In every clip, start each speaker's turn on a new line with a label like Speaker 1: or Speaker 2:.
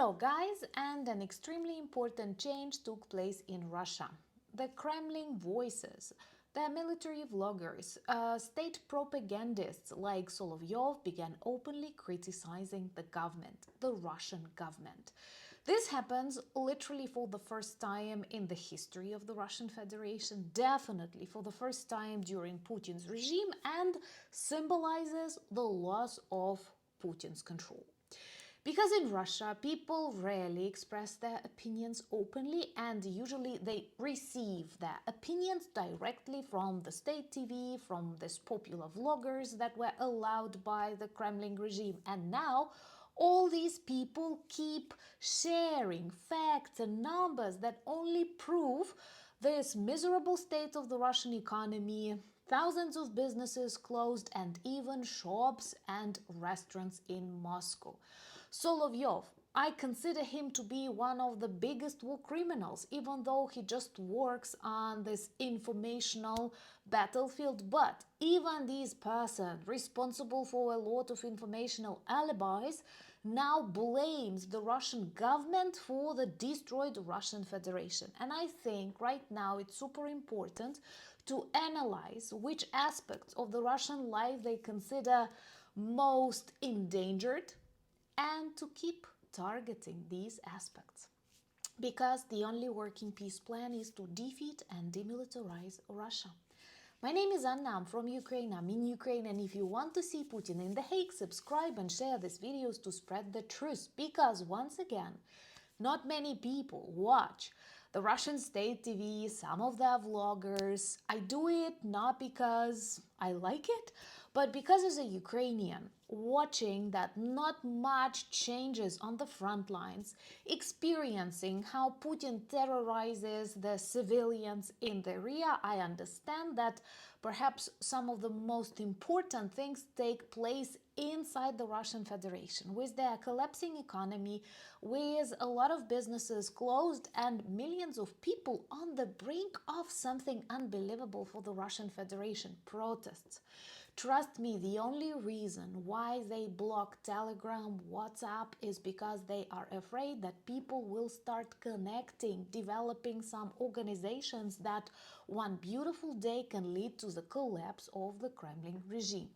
Speaker 1: Hello guys, and an extremely important change took place in Russia. The Kremlin voices, the military vloggers, state propagandists like Solovyov began openly criticizing the government, the Russian government. This happens literally for the first time in the history of the Russian Federation, definitely for the first time during Putin's regime, and symbolizes the loss of Putin's control. Because in Russia, people rarely express their opinions openly, and usually they receive their opinions directly from the state TV, from these popular vloggers that were allowed by the Kremlin regime. And now all these people keep sharing facts and numbers that only prove this miserable state of the Russian economy, thousands of businesses closed, and even shops and restaurants in Moscow. Solovyov, I consider him to be one of the biggest war criminals, even though he just works on this informational battlefield. But even this person, responsible for a lot of informational alibis, now blames the Russian government for the destroyed Russian Federation. And I think right now it's super important to analyze which aspects of the Russian life they consider most endangered, and to keep targeting these aspects. Because the only working peace plan is to defeat and demilitarize Russia. My name is Anna, I'm from Ukraine, I'm in Ukraine, and if you want to see Putin in The Hague, subscribe and share these videos to spread the truth. Because once again, not many people watch the Russian state TV, some of their vloggers. I do it not because I like it, but because as a Ukrainian, watching that not much changes on the front lines, experiencing how Putin terrorizes the civilians in the area, I understand that perhaps some of the most important things take place inside the Russian Federation, with their collapsing economy, with a lot of businesses closed, and millions of people on the brink of something unbelievable for the Russian Federation: protests. Trust me, the only reason why they block Telegram, WhatsApp is because they are afraid that people will start connecting, developing some organizations that one beautiful day can lead to the collapse of the Kremlin regime.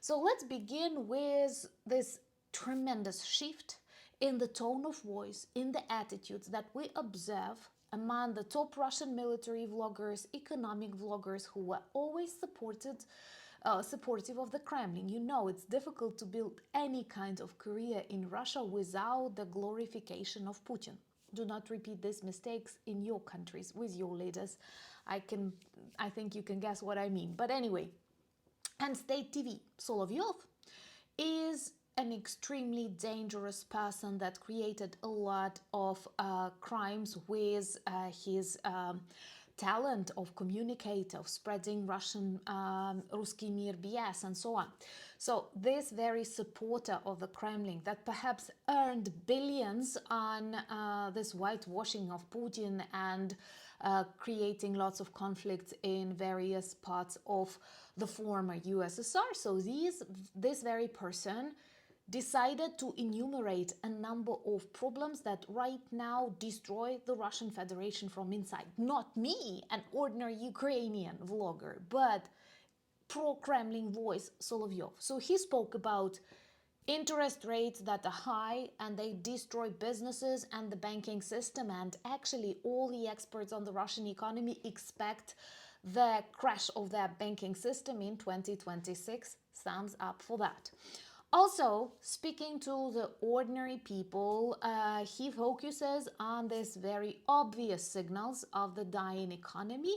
Speaker 1: So let's begin with this tremendous shift in the tone of voice, in the attitudes that we observe among the top Russian military vloggers, economic vloggers who were always supportive of the Kremlin. You know, it's difficult to build any kind of career in Russia without the glorification of Putin. Do not repeat these mistakes in your countries with your leaders. I think you can guess what I mean. But anyway, and state TV, Solovyov is an extremely dangerous person that created a lot of crimes with his talent of communicator, of spreading Russian Ruski Mir BS and so on. So this very supporter of the Kremlin that perhaps earned billions on this whitewashing of Putin and creating lots of conflicts in various parts of the former USSR. So this very person decided to enumerate a number of problems that right now destroy the Russian Federation from inside. Not me, an ordinary Ukrainian vlogger, but pro-Kremlin voice Solovyov. So he spoke about interest rates that are high and they destroy businesses and the banking system, and actually all the experts on the Russian economy expect the crash of their banking system in 2026. Thumbs up for that. Also, speaking to the ordinary people, he focuses on these very obvious signals of the dying economy.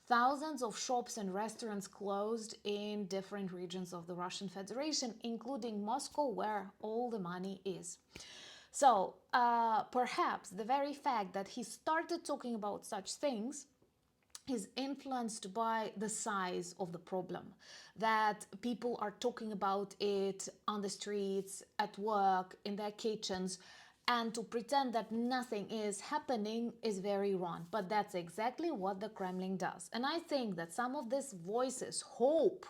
Speaker 1: Thousands of shops and restaurants closed in different regions of the Russian Federation, including Moscow, where all the money is. So, perhaps the very fact that he started talking about such things is influenced by the size of the problem, that people are talking about it on the streets, at work, in their kitchens, and to pretend that nothing is happening is very wrong. But that's exactly what the Kremlin does. And I think that some of these voices hope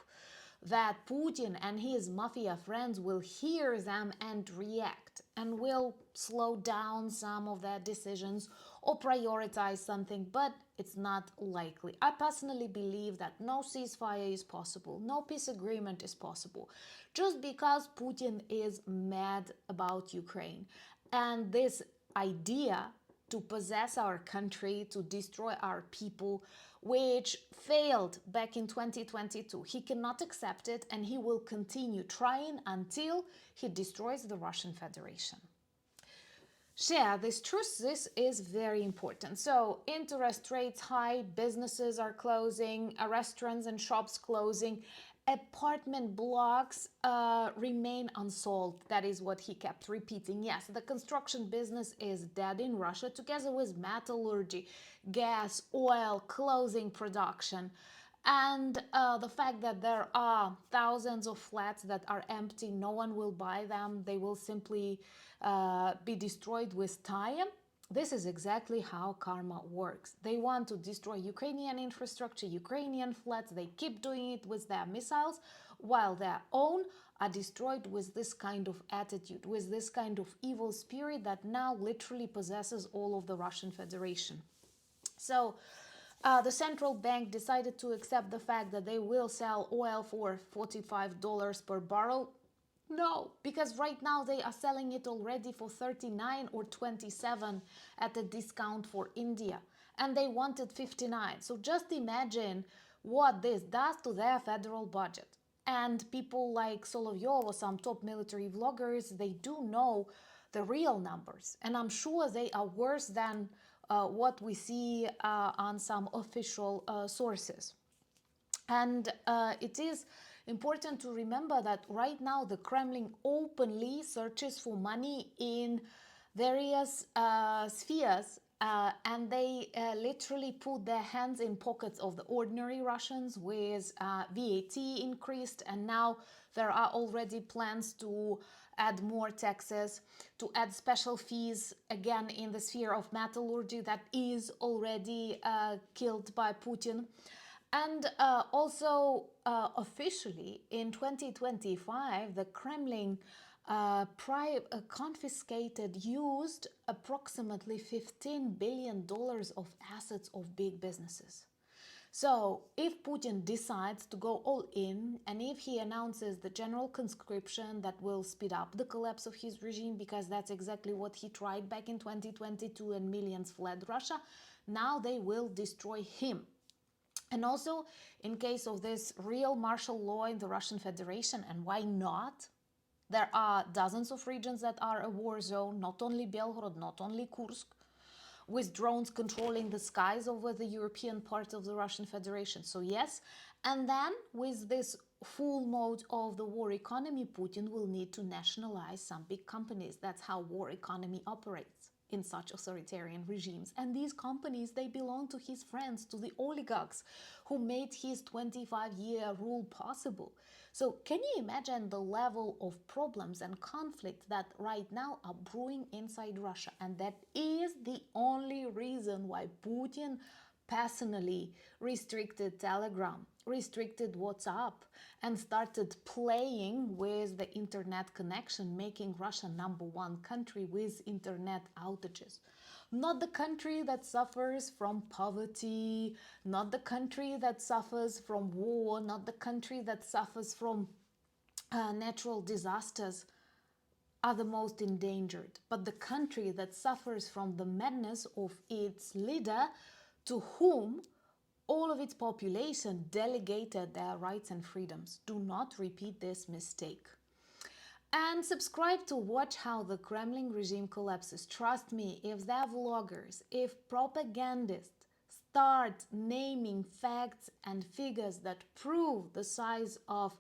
Speaker 1: that Putin and his mafia friends will hear them and react. effect and will slow down some of their decisions or prioritize something, but it's not likely. I personally believe that no ceasefire is possible, no peace agreement is possible, just because Putin is mad about Ukraine. And this idea to possess our country, to destroy our people, which failed back in 2022. He cannot accept it, and he will continue trying until he destroys the Russian Federation. Share this truth. This is very important. So interest rates high, businesses are closing, restaurants and shops closing, apartment blocks remain unsolved. That is what he kept repeating. Yes, the construction business is dead in Russia, together with metallurgy, gas, oil, clothing production. And the fact that there are thousands of flats that are empty, no one will buy them, they will simply be destroyed with time. This is exactly how karma works. They want to destroy Ukrainian infrastructure, Ukrainian flats. They keep doing it with their missiles, while their own are destroyed with this kind of attitude, with this kind of evil spirit that now literally possesses all of the Russian Federation. So the central bank decided to accept the fact that they will sell oil for $45 per barrel. No, because right now they are selling it already for 39 or 27 at a discount for India. And they wanted 59. So just imagine what this does to their federal budget. And people like Solovyov or some top military vloggers, they do know the real numbers. And I'm sure they are worse than what we see on some official sources. And it is important to remember that right now the Kremlin openly searches for money in various spheres, and they literally put their hands in pockets of the ordinary Russians with VAT increased, and now there are already plans to add more taxes, to add special fees, again in the sphere of metallurgy that is already killed by Putin. And also officially in 2025, the Kremlin confiscated, used approximately $15 billion of assets of big businesses. So if Putin decides to go all in, and if he announces the general conscription that will speed up the collapse of his regime, because that's exactly what he tried back in 2022 and millions fled Russia, now they will destroy him. And also, in case of this real martial law in the Russian Federation, and why not? There are dozens of regions that are a war zone, not only Belgorod, not only Kursk, with drones controlling the skies over the European part of the Russian Federation. So yes, and then with this full mode of the war economy, Putin will need to nationalize some big companies. That's how war economy operates in such authoritarian regimes. And these companies, they belong to his friends, to the oligarchs who made his 25-year rule possible. So can you imagine the level of problems and conflict that right now are brewing inside Russia? And that is the only reason why Putin personally restricted Telegram, restricted WhatsApp, and started playing with the internet connection, making Russia #1 country with internet outages. Not the country that suffers from poverty, not the country that suffers from war, not the country that suffers from natural disasters are the most endangered, but the country that suffers from the madness of its leader, to whom all of its population delegated their rights and freedoms. Do not repeat this mistake. And subscribe to watch how the Kremlin regime collapses. Trust me, if their vloggers, if propagandists start naming facts and figures that prove the size of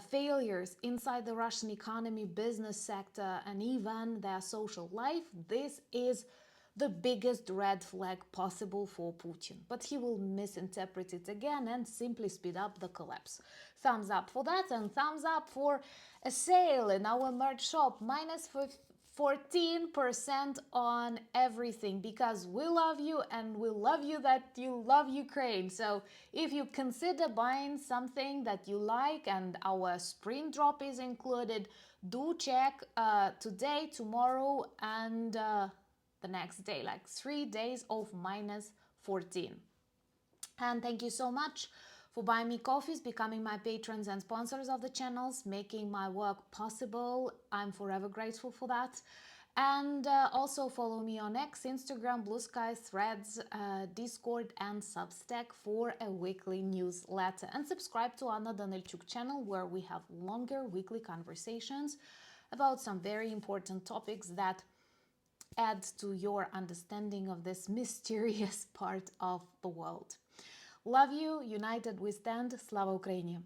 Speaker 1: failures inside the Russian economy, business sector, and even their social life, this is the biggest red flag possible for Putin. But he will misinterpret it again and simply speed up the collapse. Thumbs up for that, and thumbs up for a sale in our merch shop, minus 14% on everything, because we love you and we love you that you love Ukraine. So if you consider buying something that you like and our spring drop is included, do check today, tomorrow, and the next day, like 3 days of minus 14. And thank you so much for buying me coffees, becoming my patrons and sponsors of the channels, making my work possible. I'm forever grateful for that. And also follow me on X, Instagram, Blue Sky, Threads, Discord, and Substack for a weekly newsletter. And subscribe to Anna Danilchuk channel, where we have longer weekly conversations about some very important topics that add to your understanding of this mysterious part of the world. Love you, united we stand, Slava Ukraini!